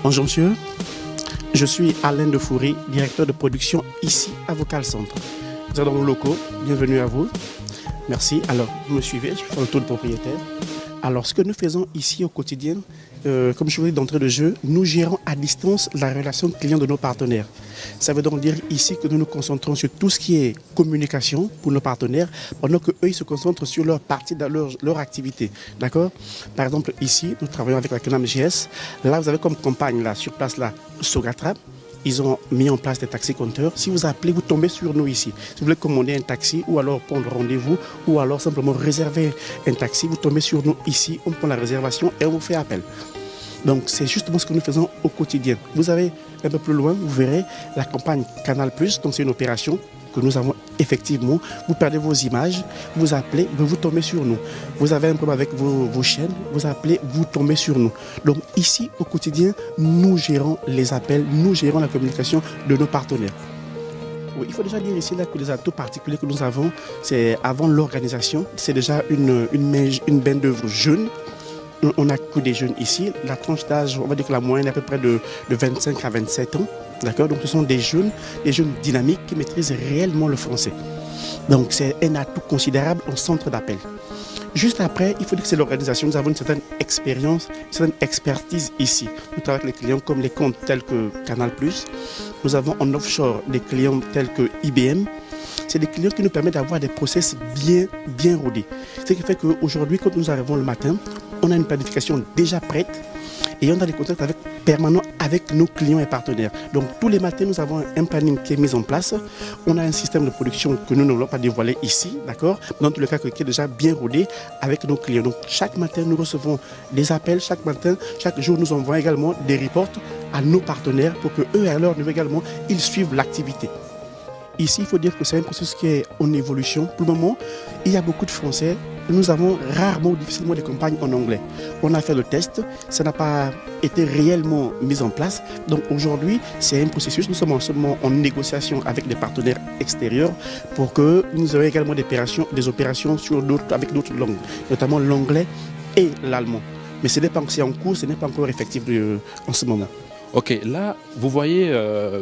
Bonjour monsieur, je suis Alain de Foury, directeur de production ici à Vocal Centre. Vous êtes dans nos locaux, bienvenue à vous. Merci. Alors, vous me suivez, je fais le tour de propriétaire. Alors, ce que nous faisons ici au quotidien, comme je vous dis d'entrée de jeu, nous gérons à distance la relation client de nos partenaires. Ça veut donc dire ici que nous nous concentrons sur tout ce qui est communication pour nos partenaires, pendant qu'eux, ils se concentrent sur leur partie de leur activité. D'accord? Par exemple, ici, nous travaillons avec la CNAM GS. Là, vous avez comme compagne, là, sur place, là, Sogatra. Ils ont mis en place des taxis compteurs. Si vous appelez, vous tombez sur nous ici. Si vous voulez commander un taxi ou alors prendre rendez-vous ou alors simplement réserver un taxi, vous tombez sur nous ici, on prend la réservation et on vous fait appel. Donc c'est justement ce que nous faisons au quotidien. Vous avez un peu plus loin, vous verrez la campagne Canal+, donc c'est une opération que nous avons effectivement. Vous perdez vos images, vous appelez, vous tombez sur nous. Vous avez un problème avec vos chaînes, vous appelez, vous tombez sur nous. Donc ici, au quotidien, nous gérons les appels, nous gérons la communication de nos partenaires. Oui, il faut déjà dire ici là, que les atouts particuliers que nous avons, c'est avant l'organisation, c'est déjà une main d'œuvre jeune. On n'a que des jeunes ici. La tranche d'âge, on va dire que la moyenne est à peu près de 25 à 27 ans. D'accord? Donc ce sont des jeunes dynamiques qui maîtrisent réellement le français. Donc c'est un atout considérable au centre d'appel. Juste après, il faut dire que c'est l'organisation. Nous avons une certaine expérience, une certaine expertise ici. Nous travaillons avec les clients comme les comptes tels que Canal+. Nous avons en offshore des clients tels que IBM. C'est des clients qui nous permettent d'avoir des process bien rodés. Ce qui fait qu'aujourd'hui, quand nous arrivons le matin, on a une planification déjà prête et on a des contacts permanents avec nos clients et partenaires. Donc tous les matins, nous avons un planning qui est mis en place. On a un système de production que nous ne voulons pas dévoiler ici, d'accord? Dans tous les cas, qui est déjà bien rodé avec nos clients. Donc chaque matin, nous recevons des appels. Chaque matin, chaque jour, nous envoyons également des reports à nos partenaires pour que eux, à leur niveau également, ils suivent l'activité. Ici, il faut dire que c'est un processus qui est en évolution. Pour le moment, il y a beaucoup de Français. Nous avons rarement ou difficilement des campagnes en anglais. On a fait le test, ça n'a pas été réellement mis en place. Donc aujourd'hui, c'est un processus. Nous sommes seulement en négociation avec des partenaires extérieurs pour que nous ayons également des opérations avec d'autres langues, notamment l'anglais et l'allemand. Mais ce n'est pas en cours, ce n'est pas encore effectif en ce moment. Ok, là, vous voyez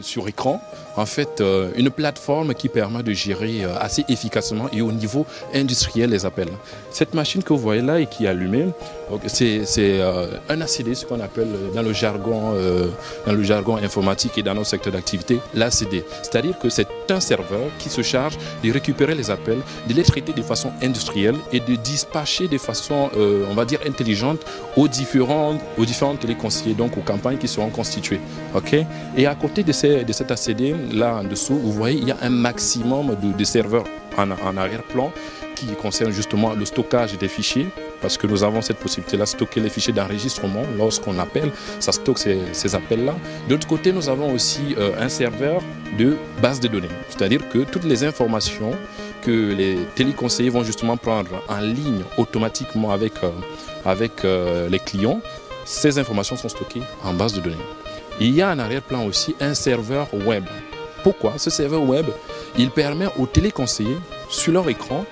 sur écran, en fait, une plateforme qui permet de gérer assez efficacement et au niveau industriel les appels. Cette machine que vous voyez là et qui est allumée, c'est un ACD, ce qu'on appelle dans le jargon informatique et dans nos secteurs d'activité, l'ACD. C'est-à-dire que c'est un serveur qui se charge de récupérer les appels, de les traiter de façon industrielle et de dispatcher de façon, on va dire, intelligente aux différents téléconseillers, donc aux campagnes qui seront constituées. Okay? Et à côté de cet ACD, là en dessous, vous voyez, il y a un maximum de serveurs en arrière-plan qui concerne justement le stockage des fichiers, parce que nous avons cette possibilité-là, stocker les fichiers d'enregistrement lorsqu'on appelle, ça stocke ces appels-là. De l'autre côté, nous avons aussi un serveur de base de données, c'est-à-dire que toutes les informations que les téléconseillers vont justement prendre en ligne automatiquement avec les clients, ces informations sont stockées en base de données. Il y a en arrière-plan aussi un serveur web. Pourquoi? Ce serveur web, il permet aux téléconseillers, sur leur écran,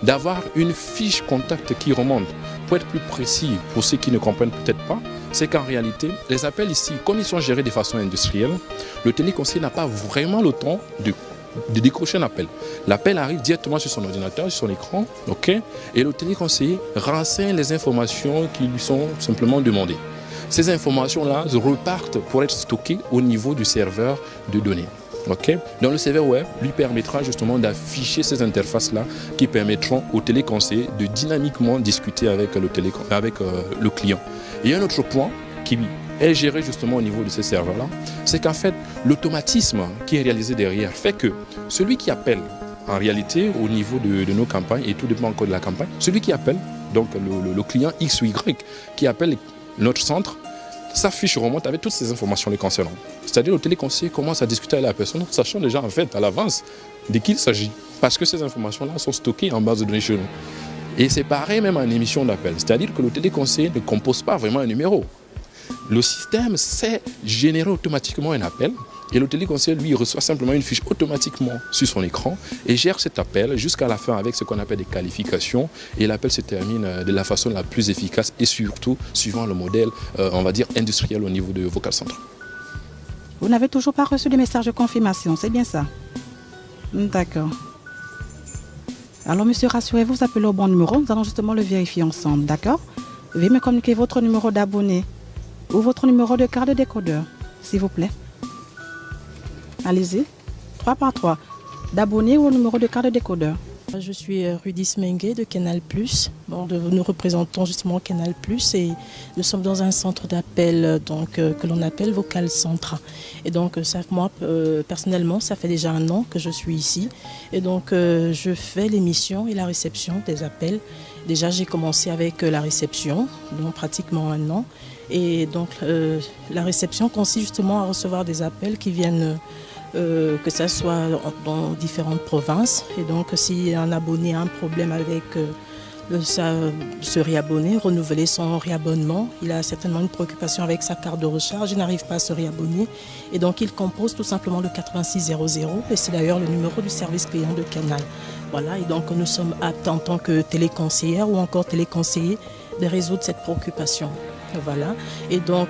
d'avoir une fiche contact qui remonte. Pour être plus précis, pour ceux qui ne comprennent peut-être pas, c'est qu'en réalité, les appels ici, comme ils sont gérés de façon industrielle, le téléconseiller n'a pas vraiment le temps de décrocher un appel. L'appel arrive directement sur son ordinateur, sur son écran, et le téléconseiller renseigne les informations qui lui sont simplement demandées. Ces informations-là repartent pour être stockées au niveau du serveur de données. Donc le serveur web lui permettra justement d'afficher ces interfaces-là qui permettront au téléconseiller de dynamiquement discuter avec le client. Et un autre point qui est géré justement au niveau de ces serveurs-là, c'est qu'en fait, l'automatisme qui est réalisé derrière fait que celui qui appelle, en réalité, au niveau de nos campagnes, et tout dépend encore de la campagne, celui qui appelle, donc le client X ou Y, qui appelle notre centre, sa fiche remonte avec toutes ces informations les concernant. C'est-à-dire le téléconseiller commence à discuter avec la personne, sachant déjà en fait à l'avance de qui il s'agit. Parce que ces informations-là sont stockées en base de données chez nous. Et c'est pareil même en émission d'appel. C'est-à-dire que le téléconseiller ne compose pas vraiment un numéro. Le système sait générer automatiquement un appel et le téléconseiller, lui, reçoit simplement une fiche automatiquement sur son écran et gère cet appel jusqu'à la fin avec ce qu'on appelle des qualifications et l'appel se termine de la façon la plus efficace et surtout suivant le modèle, on va dire, industriel au niveau de Vocal Centre. Vous n'avez toujours pas reçu de message de confirmation, c'est bien ça? D'accord. Alors, monsieur, rassurez-vous, vous appelez au bon numéro. Nous allons justement le vérifier ensemble, d'accord? Veuillez me communiquer votre numéro d'abonné ou votre numéro de carte de décodeur, s'il vous plaît. Allez-y. 3 par 3. D'abonné ou au numéro de carte de décodeur. Je suis Rudis Mengue de Canal+. Nous représentons justement Canal+, et nous sommes dans un centre d'appel que l'on appelle Vocal Centre. Et donc moi personnellement, ça fait déjà 1 an que je suis ici. Et donc je fais l'émission et la réception des appels. Déjà j'ai commencé avec la réception, donc pratiquement 1 an. Et donc la réception consiste justement à recevoir des appels qui viennent que ça soit dans différentes provinces. Et donc si un abonné a un problème avec se réabonner, renouveler son réabonnement, il a certainement une préoccupation avec sa carte de recharge, il n'arrive pas à se réabonner et donc il compose tout simplement le 8600 et c'est d'ailleurs le numéro du service client de Canal. Voilà, et donc nous sommes aptes en tant que téléconseillère ou encore téléconseiller de résoudre cette préoccupation. Voilà. Et donc,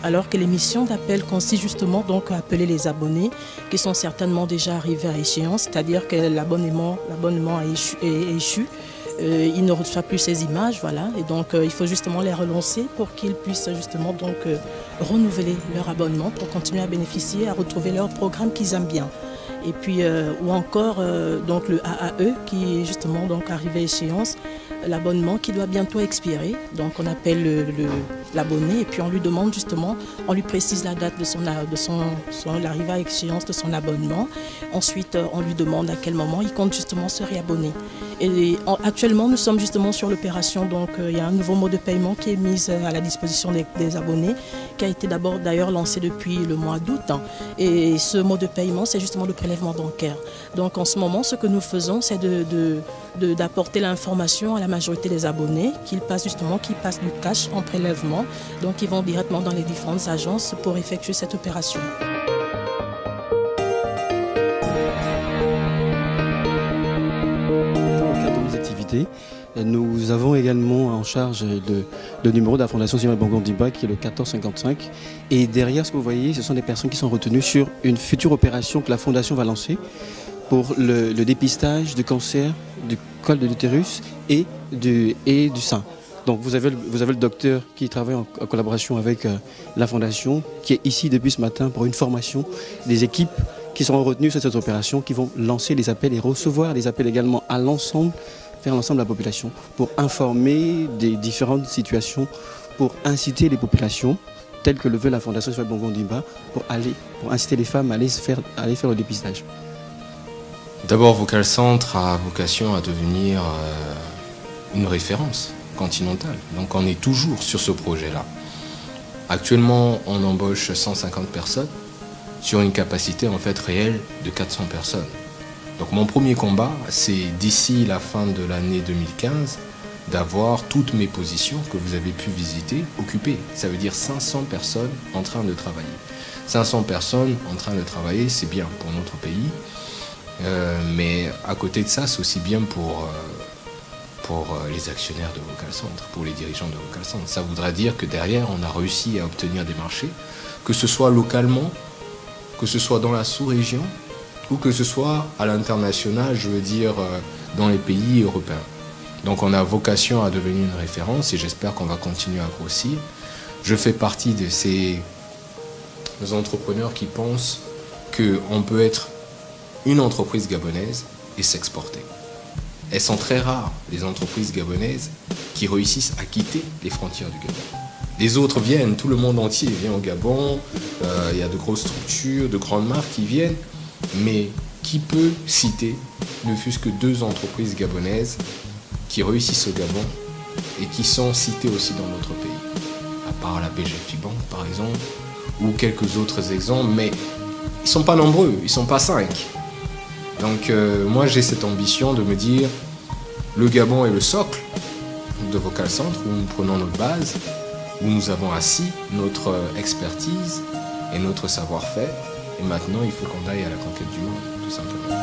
alors que l'émission d'appel consiste justement donc à appeler les abonnés qui sont certainement déjà arrivés à échéance, c'est-à-dire que l'abonnement est échu, il ne reçoit plus ces images, voilà. Et donc, il faut justement les relancer pour qu'ils puissent justement donc renouveler leur abonnement pour continuer à bénéficier, à retrouver leur programme qu'ils aiment bien. Et puis, ou encore donc le AAE qui est justement donc arrivé à échéance, l'abonnement qui doit bientôt expirer. Donc on appelle l'abonné et puis on lui demande justement, on lui précise la date de l'arrivée à échéance de son abonnement. Ensuite on lui demande à quel moment il compte justement se réabonner. Et actuellement nous sommes justement sur l'opération, donc il y a un nouveau mode de paiement qui est mis à la disposition des abonnés, qui a été d'abord d'ailleurs lancé depuis le mois d'août. Et ce mode de paiement c'est justement le prélèvement bancaire. Donc en ce moment ce que nous faisons c'est d'apporter l'information à la majorité des abonnés qu'ils passent du cash en prélèvement. Donc ils vont directement dans les différentes agences pour effectuer cette opération. Dans le cadre de nos activités, nous avons également en charge le numéro de la Fondation Simone Bongo-Ondimba qui est le 1455. Et derrière ce que vous voyez, ce sont des personnes qui sont retenues sur une future opération que la Fondation va lancer pour le dépistage du cancer du col de l'utérus et du sein. Donc vous avez le docteur qui travaille en collaboration avec la Fondation, qui est ici depuis ce matin pour une formation des équipes qui seront retenues sur cette opération, qui vont lancer les appels et recevoir les appels également vers l'ensemble de la population pour informer des différentes situations, pour inciter les populations, telles que le veut la Fondation Simone Bongo-Ondimba, pour inciter les femmes à aller faire le dépistage. D'abord, Vocal Centre a vocation à devenir une référence continentale. Donc on est toujours sur ce projet-là. Actuellement, on embauche 150 personnes sur une capacité en fait réelle de 400 personnes. Donc mon premier combat, c'est d'ici la fin de l'année 2015, d'avoir toutes mes positions que vous avez pu visiter occupées. Ça veut dire 500 personnes en train de travailler. 500 personnes en train de travailler, c'est bien pour notre pays. Mais à côté de ça, c'est aussi bien pour les actionnaires de Vocal Centre, pour les dirigeants de Vocal Centre. Ça voudrait dire que derrière, on a réussi à obtenir des marchés, que ce soit localement, que ce soit dans la sous-région, ou que ce soit à l'international, je veux dire, dans les pays européens. Donc on a vocation à devenir une référence et j'espère qu'on va continuer à grossir. Je fais partie de ces entrepreneurs qui pensent qu'on peut être une entreprise gabonaise et s'exporter. Elles sont très rares, les entreprises gabonaises qui réussissent à quitter les frontières du Gabon. Les autres viennent, tout le monde entier vient au Gabon, il y a de grosses structures, de grandes marques qui viennent, mais qui peut citer ne fût-ce que 2 entreprises gabonaises qui réussissent au Gabon et qui sont citées aussi dans notre pays, à part la BGF Bank par exemple, ou quelques autres exemples, mais ils ne sont pas nombreux, ils ne sont pas 5. Donc moi j'ai cette ambition de me dire le Gabon est le socle, de Vocal Centre où nous prenons notre base, où nous avons assis notre expertise et notre savoir-faire. Et maintenant, il faut qu'on aille à la conquête du monde, tout simplement.